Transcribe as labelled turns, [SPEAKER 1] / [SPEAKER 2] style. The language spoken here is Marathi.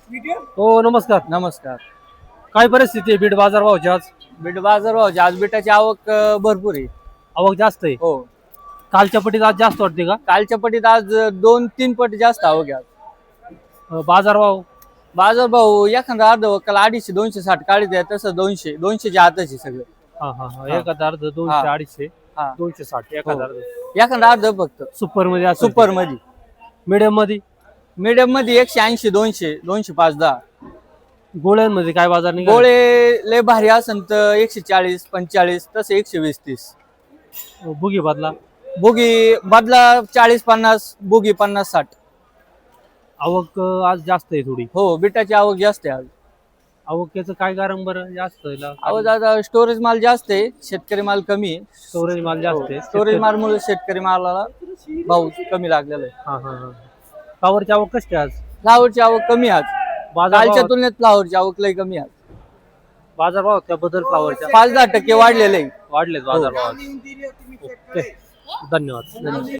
[SPEAKER 1] हो नमस्कार.
[SPEAKER 2] नमस्कार.
[SPEAKER 1] काय परिस्थिती आहे बीड बाजार भावची आज?
[SPEAKER 2] बीट बाजार भाव आज बिटाची आवक भरपूर आहे.
[SPEAKER 1] आवक जास्त आहे.
[SPEAKER 2] हो,
[SPEAKER 1] कालच्या पटीत आज जास्त वाटते का?
[SPEAKER 2] कालच्या पटीत आज 2-3 पट जास्त आवक आहे आज.
[SPEAKER 1] बाजार भाव
[SPEAKER 2] बाजार भाव एखादा अर्ध वक्कल 250-260 काढत आहे, तसं 200च्या आतच आहे सगळं.
[SPEAKER 1] हा हा हा एखादा अर्ध 200
[SPEAKER 2] हा.
[SPEAKER 1] 250
[SPEAKER 2] हा
[SPEAKER 1] 260 एखादा
[SPEAKER 2] हो.
[SPEAKER 1] अर्ध
[SPEAKER 2] एखादा अर्ध फक्त
[SPEAKER 1] सुपर मध्ये असेल ते.
[SPEAKER 2] सुपर मध्ये.
[SPEAKER 1] मीडियम मध्ये
[SPEAKER 2] मीडियम मध्ये 180-200 205-10.
[SPEAKER 1] गोळ्यांमध्ये काय बाजार निघाले?
[SPEAKER 2] गोळे लय भारी असन तर 140-45 तसे 120-30.
[SPEAKER 1] बुगी बदला
[SPEAKER 2] बुगी बदला 40-50, बुगी 50-60.
[SPEAKER 1] आवक आज जास्त आहे थोडी.
[SPEAKER 2] हो, बिटाची आवक जास्त आहे आज.
[SPEAKER 1] आवकेचं काय कारण बरं जास्त आहे?
[SPEAKER 2] आवक आता स्टोरेज माल जास्त आहे, शेतकरी माल कमी आहे.
[SPEAKER 1] स्टोरेज माल जास्त आहे.
[SPEAKER 2] स्टोरेज मालमुळे शेतकरी मालाला भाव कमी लागलेला आहे.
[SPEAKER 1] हा हा हा फ्लावरची आवक कशी आहे आज?
[SPEAKER 2] फ्लावरची आवक कमी आहे आज.
[SPEAKER 1] बाजार
[SPEAKER 2] कालच्या
[SPEAKER 1] भाव
[SPEAKER 2] तुलनेत फ्लावरची आवक लय कमी आहे आज.
[SPEAKER 1] बाजार भाव त्याबद्दल फ्लावरच्या
[SPEAKER 2] 5-10% वाढलेले आहे.
[SPEAKER 1] वाढलेत बाजार भाव. ओके धन्यवाद.